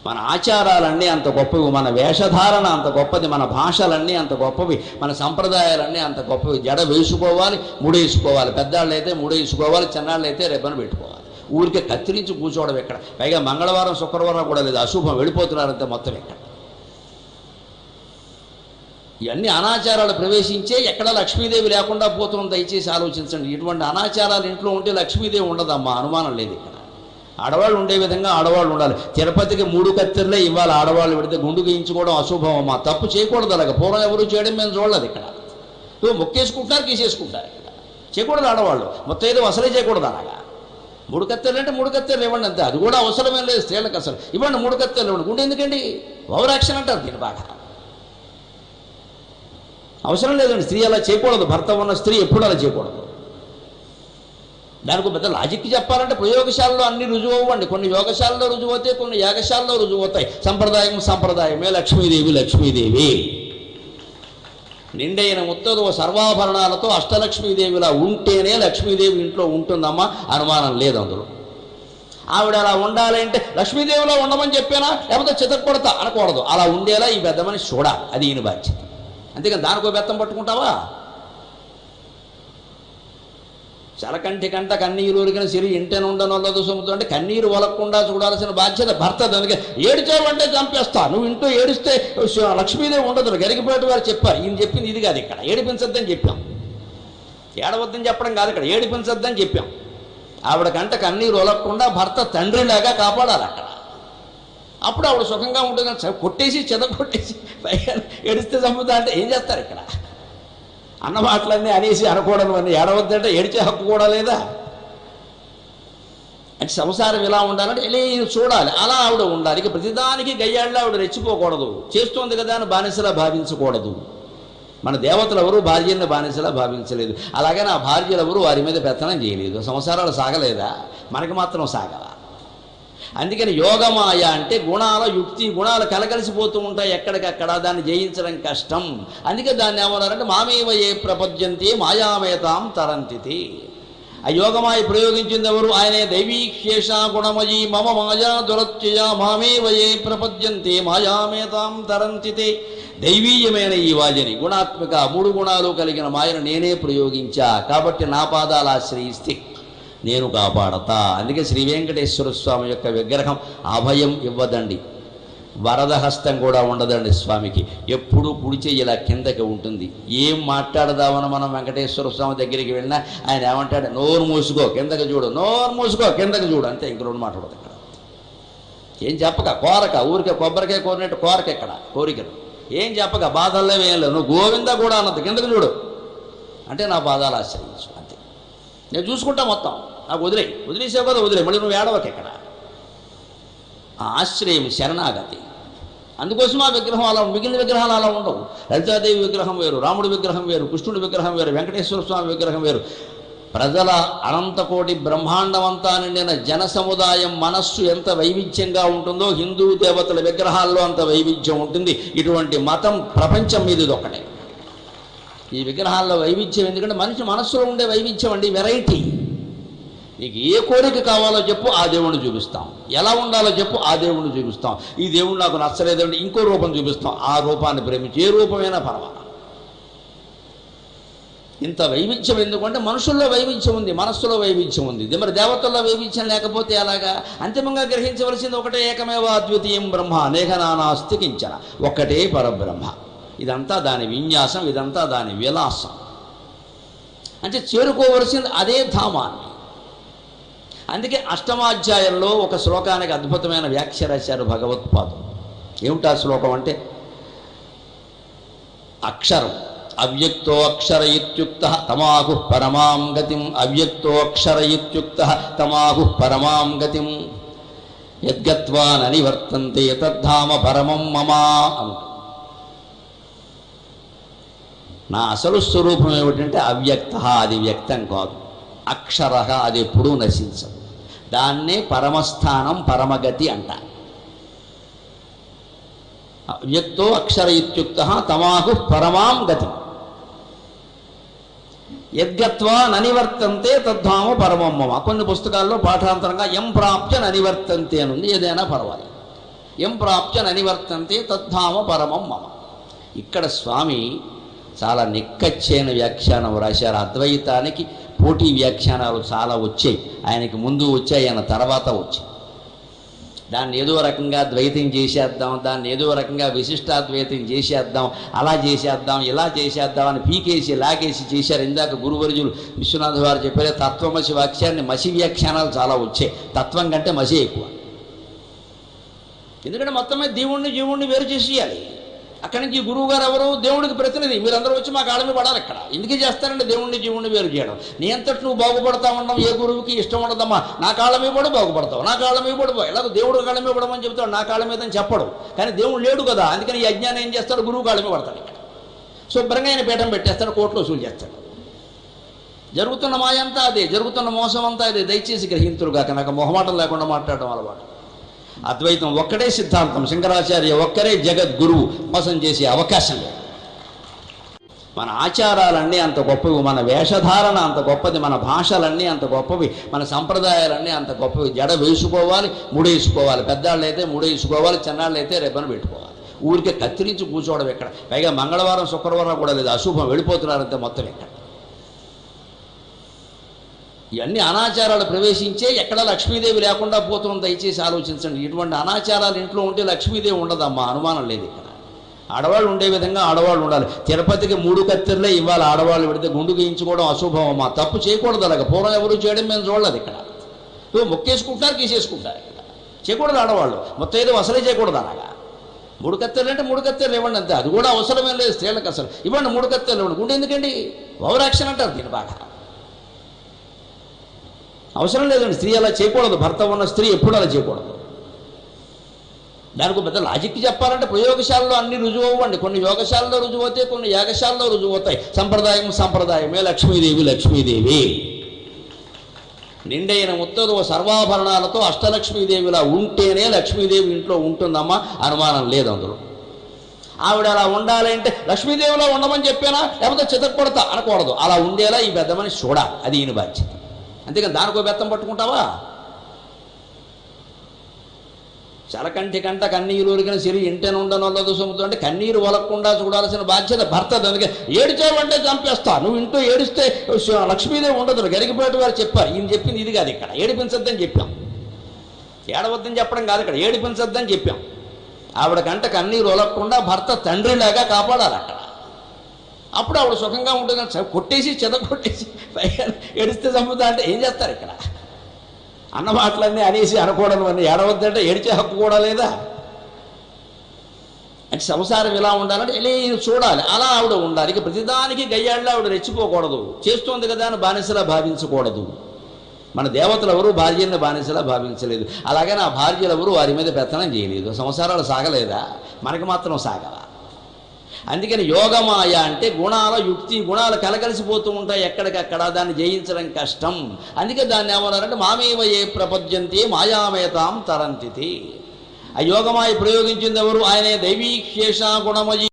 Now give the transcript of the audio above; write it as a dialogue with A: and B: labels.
A: మన ఆచారాలన్నీ అంత గొప్పవి, మన వేషధారణ అంత గొప్పది, మన భాషలన్నీ అంత గొప్పవి, మన సంప్రదాయాలన్నీ అంత గొప్పవి. జడ వేసుకోవాలి, ముడేసుకోవాలి, పెద్దాళ్ళు అయితే ముడేసుకోవాలి, చిన్నాళ్ళు అయితే రిబ్బన్ పెట్టుకోవాలి. ఊరికే కత్తిరించి కూర్చోవడం ఎక్కడ? పైగా మంగళవారం శుక్రవారం కూడా లేదు, అశుభం, వెళ్ళిపోతున్నారంతే మొత్తం ఎక్కడ. ఇవన్నీ అనాచారాలు ప్రవేశించే ఎక్కడ లక్ష్మీదేవి లేకుండా పోతుంది. దయచేసి ఆలోచించండి. ఇటువంటి అనాచారాలు ఇంట్లో ఉంటే లక్ష్మీదేవి ఉండదమ్మా, అనుమానం లేదు. ఇక్కడ ఆడవాళ్ళు ఉండే విధంగా ఆడవాళ్ళు ఉండాలి. తిరుపతికి 3 కత్తెరలే ఇవ్వాలి. ఆడవాళ్ళు పెడితే గుండు గీయించుకోవడం అశుభం అమ్మా, తప్పు చేయకూడదు. అలాగ పూర్వం ఎవరు చేయడం మేము చూడలేదు. ఇక్కడ మొక్కేసుకుంటారు, గీసేసుకుంటారు. ఇక్కడ చేయకూడదు. ఆడవాళ్ళు మొత్తం ఏదో అసలే చేయకూడదు. అలాగా 3 కత్తెరలు అంటే 3 కత్తెరలు ఇవ్వండి అంతే. అది కూడా అవసరమే లేదు స్త్రీలకు. అసలు ఇవ్వండి 3 కత్తెరలు ఇవ్వండి. గుండె ఎందుకండి? ఓవరాక్షన్ అంటారు దీన్ని. బాగా అవసరం లేదండి. స్త్రీ అలా చేయకూడదు. భర్త ఉన్న స్త్రీ ఎప్పుడు అలా చేయకూడదు. దానికి పెద్ద లాజిక్ చెప్పాలంటే ప్రయోగశాలలో అన్ని రుజువు అవ్వండి. కొన్ని యోగశాలలో రుజువు అవుతాయి, కొన్ని యాగశాలలో రుజువు అవుతాయి. సంప్రదాయమే లక్ష్మీదేవి. లక్ష్మీదేవి నిండైన ముత్తదో సర్వాభరణాలతో అష్టలక్ష్మీదేవిలా ఉంటేనే లక్ష్మీదేవి ఇంట్లో ఉంటుందమ్మా, అనుమానం లేదు అందులో. ఆవిడ అలా ఉండాలంటే లక్ష్మీదేవిలో ఉండమని చెప్పానా, లేకపోతే చితక్కొడతా అనకూడదు. అలా ఉండేలా ఈ పెద్ద మనిషి చూడాలి. అది ఈయన బాధ్యత. అంతేకాని దానికో బెత్తం పట్టుకుంటావా? చలకంటి కంట కన్నీరు ఉరికిన సిరి ఇంటెన ఉండనొల్లదు సొమ్ముతో అంటే కన్నీరు వలకుండా చూడాల్సిన బాధ్యత భర్త. దానికి ఏడిచావంటే చంపేస్తా. నువ్వు ఇంట్లో ఏడిస్తే లక్ష్మీదేవి ఉండదు. గరికిపోయేట వారు చెప్పారు. ఈయన చెప్పింది ఇది కాదు. ఇక్కడ ఏడిపించద్దని చెప్పాం. ఏడవద్దని చెప్పడం కాదు, ఇక్కడ ఏడిపించద్దని చెప్పాం. ఆవిడ కంట కన్నీరు వలకుండా భర్త తండ్రిలాగా కాపాడాలి అక్కడ. అప్పుడు ఆవిడ సుఖంగా ఉంటుంది. కొట్టేసి చెదకొట్టేసి పైగా ఏడిస్తే చంపుతా అంటే ఏం చేస్తారు? ఇక్కడ అన్న మాటలన్నీ అనేసి అనకూడదు అని ఏడవద్దంటే ఏడిచే హక్కు కూడా లేదా? అంటే సంసారం ఇలా ఉండాలంటే ఇలా చూడాలి. అలా ఆవిడ ఉండాలి. ఇక ప్రతిదానికి గయ్యాళ్ళ ఆవిడ రెచ్చిపోకూడదు. చేస్తోంది కదా అని బానిసలా భావించకూడదు. మన దేవతలు ఎవరు భార్యని బానిసలా భావించలేదు. అలాగే నా భార్యలు ఎవరు వారి మీద పెత్తనం చేయలేదు. సంసారాలు సాగలేదా? మనకి మాత్రం సాగవా? అందుకని యోగమాయ అంటే గుణాల యుక్తి, గుణాలు కలగలిసిపోతూ ఉంటాయి ఎక్కడికక్కడ. దాన్ని జయించడం కష్టం. అందుకే దాన్ని ఏమన్నారంటే మామేవ ఏ ప్రపద్యంతే మాయామేతాం తరంతితి. ఆ యోగమాయ ప్రయోగించింది ఎవరు? ఆయనే దైవీక్షేష గుణమయీ మమ మాయా దురత్యయ మామేవ ఏ ప్రపద్యంతే మాయామేతాం తరంతితే. దైవీయమైన ఈ వాజని గుణాత్మక 3 గుణాలు కలిగిన మాయను నేనే ప్రయోగించా కాబట్టి నా పాదాలు ఆశ్రయిస్తే నేను కాపాడతా. అందుకే శ్రీ వెంకటేశ్వర స్వామి యొక్క విగ్రహం అభయం ఇవ్వదండి, వరద హస్తం కూడా ఉండదండి స్వామికి. ఎప్పుడూ కుడి చెయ్యి ఇలా కిందకి ఉంటుంది. ఏం మాట్లాడదామని మనం వెంకటేశ్వర స్వామి దగ్గరికి వెళ్ళినా ఆయన ఏమంటాడు? నోరు మూసుకో కిందకి చూడు, నోరు మూసుకో కిందకి చూడు, అంతే. ఇంక 2 మాట్లాడదు ఇక్కడ. ఏం చెప్పక కోరక, ఊరికే కొబ్బరికాయ కోరినట్టు కోరక ఇక్కడ కోరికలు ఏం చెప్పక, బాధల్లో ఏం లేదు. నువ్వు గోవింద కూడా అన్నది కిందకి చూడు అంటే నా పాదాలు ఆశ్రయించు అంతే. నేను చూసుకుంటా మొత్తం. నాకు వదిలేసావు కదా వదిలే, మళ్ళీ నువ్వు ఏడవక ఇక్కడ. ఆ ఆశ్రయం శరణాగతి. అందుకోసం ఆ విగ్రహం అలా, మిగిలిన విగ్రహాలు అలా ఉండవు. లలితాదేవి విగ్రహం వేరు, రాముడి విగ్రహం వేరు, కృష్ణుడి విగ్రహం వేరు, వెంకటేశ్వర స్వామి విగ్రహం వేరు. ప్రజల అనంతకోటి బ్రహ్మాండమంతా నిండిన జన సముదాయం మనస్సు ఎంత వైవిధ్యంగా ఉంటుందో హిందూ దేవతల విగ్రహాల్లో అంత వైవిధ్యం ఉంటుంది. ఇటువంటి మతం ప్రపంచం మీద ఇది ఒకటే. ఈ విగ్రహాల్లో వైవిధ్యం ఎందుకంటే మనిషి మనస్సులో ఉండే వైవిధ్యం అండి, వెరైటీ. నీకు ఏ కోరిక కావాలో చెప్పు, ఆ దేవుణ్ణి చూపిస్తాం. ఎలా ఉండాలో చెప్పు, ఆ దేవుణ్ణి చూపిస్తాం. ఈ దేవుడు నాకు నచ్చలేదంటే ఇంకో రూపం చూపిస్తాం. ఆ రూపాన్ని ప్రేమించి ఏ రూపమైనా పర్వాలేదు. ఇంత వైవిధ్యం ఎందుకంటే మనుషుల్లో వైవిధ్యం ఉంది, మనస్సులో వైవిధ్యం ఉంది. మరి దేవతల్లో వైవిధ్యం లేకపోతే అలాగా? అంతిమంగా గ్రహించవలసింది ఒకటే, ఏకమేవ అద్వితీయం బ్రహ్మ అనేక నానాస్తి కించన. ఒక్కటే పరబ్రహ్మ. ఇదంతా దాని విన్యాసం, ఇదంతా దాని విలాసం. అంటే చేరుకోవలసింది అదే ధామాన్ని. అందుకే అష్టమాధ్యాయంలో ఒక శ్లోకానికి అద్భుతమైన వ్యాఖ్య రాశారు భగవత్పాదులు. ఏమిటా శ్లోకం అంటే, అక్షరం అవ్యక్తో అక్షర ఇత్యుక్త తమాహు పరమాం గతిం. అవ్యక్తో అక్షర ఇత్యుక్త తమాహు పరమాం గతిం. యద్గత్వా ననివర్తంతే తద్ధామ పరమం మమా అంట. నా అసలు స్వరూపం ఏమిటంటే అవ్యక్త, అది వ్యక్తం కాదు. అక్షర, అది ఎప్పుడూ నశించదు. దాన్నే పరమస్థానం, పరమగతి అంట. అవ్యక్తో అక్షర ఇత్యుక్త తమాహు పరమాం గతి. యద్గత్వా ననివర్తంతే తద్ధామ పరమం మమ. కొన్ని పుస్తకాల్లో పాఠాంతరంగా ఎం ప్రాప్య ననివర్తంతే అని ఉంది. ఏదైనా పర్వాలేదు. ఎం ప్రాప్య ననివర్తంతే తద్ధామ పరమం మమ. ఇక్కడ స్వామి చాలా నిక్కచ్చైన వ్యాఖ్యానం రాశారు. అద్వైతానికి పోటీ వ్యాఖ్యానాలు చాలా వచ్చాయి. ఆయనకి ముందు వచ్చాయి, ఆయన తర్వాత వచ్చాయి. దాన్ని ఏదో రకంగా ద్వైతం చేసేద్దాం, దాన్ని ఏదో రకంగా విశిష్టాద్వైతం చేసేద్దాం, అలా చేసేద్దాం, ఇలా చేసేద్దాం అని పీకేసి లాగేసి చేశారు. ఇందాక గురువర్యులు విశ్వనాథ వారు చెప్పారే తత్వమసి వాక్యాన్ని మసి వ్యాఖ్యానాలు చాలా వచ్చాయి. తత్వం కంటే మసి ఎక్కువ. ఎందుకంటే మొత్తమే జీవుణ్ణి వేరు చేసేయాలి. అక్కడి నుంచి గురువు గారు ఎవరు? దేవుడికి ప్రతినిధి. మీరందరూ వచ్చి మా కాళ్ళ మీద పడాలి. ఇక్కడ ఎందుకే చేస్తారంటే జీవుణ్ణి వేరు చేయడం. నీ అంతటి నువ్వు బాగుపడతా ఉండడం ఏ గురువుకి ఇష్టం ఉండదమ్మా. నా కాళ్ళ మీద పడు బాగుపడతావు, నా కాళ్ళ మీద పడిపో. ఎలాగో దేవుడు కాళ్ళ మీద పడమని చెప్తాడు, నా కాళ్ళ మీద అని చెప్పడు. కానీ దేవుడు లేడు కదా, అందుకని ఈ అజ్ఞానం ఏం చేస్తాడు? గురువు కాళ్ళ మీద పడతాడు. ఇక్కడ శుభ్రంగా ఆయన పీఠం పెట్టేస్తాడు, కోట్లు వసూలు చేస్తాడు. జరుగుతున్న మాయ అంతా అదే, జరుగుతున్న మోసం అంతా అదే. దయచేసి గ్రహింతురుగాక. నాకు మొహమాటం లేకుండా మాట్లాడడం అలవాటు. అద్వైతం ఒక్కడే సిద్ధాంతం, శంకరాచార్య ఒక్కరే జగద్గురువు. మోసం చేసే అవకాశం లేదు. మన ఆచారాలన్నీ అంత గొప్పవి, మన వేషధారణ అంత గొప్పది, మన భాషలన్నీ అంత గొప్పవి, మన సంప్రదాయాలన్నీ అంత గొప్పవి. జడ వేసుకోవాలి, ముడేసుకోవాలి. పెద్దాళ్ళు అయితే ముడేసుకోవాలి, చిన్నాళ్ళు అయితే రెబ్బను పెట్టుకోవాలి. ఊరికే కత్తిరించి కూర్చోవడం ఎక్కడ? పైగా మంగళవారం శుక్రవారం కూడా లేదు, అశుభం. వెళ్ళిపోతున్నారంతే మొత్తం. ఎక్కడ ఇవన్నీ అనాచారాలు ప్రవేశించే. ఎక్కడ లక్ష్మీదేవి లేకుండా పోతుంది. దయచేసి ఆలోచించండి. ఇటువంటి అనాచారాలు ఇంట్లో ఉంటే లక్ష్మీదేవి ఉండదమ్మా, అనుమానం లేదు. ఇక్కడ ఆడవాళ్ళు ఉండే విధంగా ఆడవాళ్ళు ఉండాలి. తిరుపతికి 3 కత్తెరలే ఇవ్వాలి. ఆడవాళ్ళు పెడితే గుండు గీయించుకోవడం అశుభం అమ్మా, తప్పు చేయకూడదు. అలాగ పూర్వం ఎవరు చేయడం మేము చూడలేదు. ఇక్కడ మొక్కేసుకుంటారు, గీసేసుకుంటారు. ఇక్కడ చేయకూడదు. ఆడవాళ్ళు మొత్తం ఏదో అసలే చేయకూడదు. అలాగా 3 కత్తెరలు అంటే 3 కత్తెరలు ఇవ్వండి అంతే. అది కూడా అవసరమేం లేదు స్త్రీలకు. అసలు ఇవ్వండి 3 కత్తెరలు ఇవ్వండి. గుండె ఎందుకండి? ఓవర్ యాక్షన్ అంటారు దీని. బాగా అవసరం లేదండి. స్త్రీ అలా చేయకూడదు. భర్త ఉన్న స్త్రీ ఎప్పుడు అలా చేయకూడదు. దానికి పెద్ద లాజిక్ చెప్పాలంటే ప్రయోగశాలలో అన్ని రుజువు అవ్వండి. కొన్ని యోగశాలలో రుజువు అవుతాయి, కొన్ని యాగశాలలో రుజువు అవుతాయి. సంప్రదాయమే లక్ష్మీదేవి. నిండైన ముత్తదో సర్వాభరణాలతో అష్టలక్ష్మీదేవిలా ఉంటేనే లక్ష్మీదేవి ఇంట్లో ఉంటుందమ్మా, అనుమానం లేదు అందులో. ఆవిడ అలా ఉండాలంటే లక్ష్మీదేవిలో ఉండమని చెప్పానా, లేకపోతే చితక్కొడతా అనకూడదు. అలా ఉండేలా ఈ పెద్ద మనిషి చూడాలి. అది ఈయన బాధ్యత. అంతేకాని దానికో బెత్తం పట్టుకుంటావా? చలకంటి కంట కన్నీరు ఉరికిన సిరి ఇంటెను ఉండనొల్లదు సొమ్ముతో అంటే కన్నీరు వలకుండా చూడాల్సిన బాధ్యత భర్తది. అందుకే ఏడిచావంటే చంపేస్తా. నువ్వు ఇంట్లో ఏడిస్తే లక్ష్మీదేవి ఉండదు. గరిగిపోయేట వారు చెప్పారు. ఈయన చెప్పింది ఇది కాదు. ఇక్కడ ఏడిపించద్దని చెప్పాం. ఏడవద్దని చెప్పడం కాదు, ఇక్కడ ఏడిపించద్దని చెప్పాం. ఆవిడ కంట కన్నీరు వలకుండా భర్త తండ్రిలాగా కాపాడాలి అక్కడ. అప్పుడు ఆవిడ సుఖంగా ఉంటుంది. కొట్టేసి చెదకొట్టేసి పైగా ఏడిస్తే చంపుతా అంటే ఏం చేస్తారు? ఇక్కడ అన్న మాటలన్నీ అనేసి అనకూడదు అని ఏడవద్దంటే ఏడిచే హక్కు కూడా లేదా? అంటే సంసారం ఇలా ఉండాలంటే ఇలా చూడాలి. అలా ఆవిడ ఉండాలి. ఇక ప్రతిదానికి గయ్యాళ్ళ ఆవిడ రెచ్చిపోకూడదు. చేస్తోంది కదా అని బానిసలా భావించకూడదు. మన దేవతలు ఎవరు భార్యని బానిసలా భావించలేదు. అలాగే నా భార్యలు ఎవరు వారి మీద పెత్తనం చేయలేదు. సంసారాలు సాగలేదా? మనకి మాత్రం సాగలా. అందుకని యోగమాయ అంటే యుక్తి గుణాలు కలగలిసిపోతూ ఉంటాయి ఎక్కడికక్కడ. దాన్ని జయించడం కష్టం. అందుకే దాన్ని ఏమన్నారంటే మామేవ ఏ ప్రపద్యంతే మాయామేతాం తరంతితి. ఆ యోగమాయ ప్రయోగించింది ఎవరు? ఆయనే దైవీక్షేష గుణమయి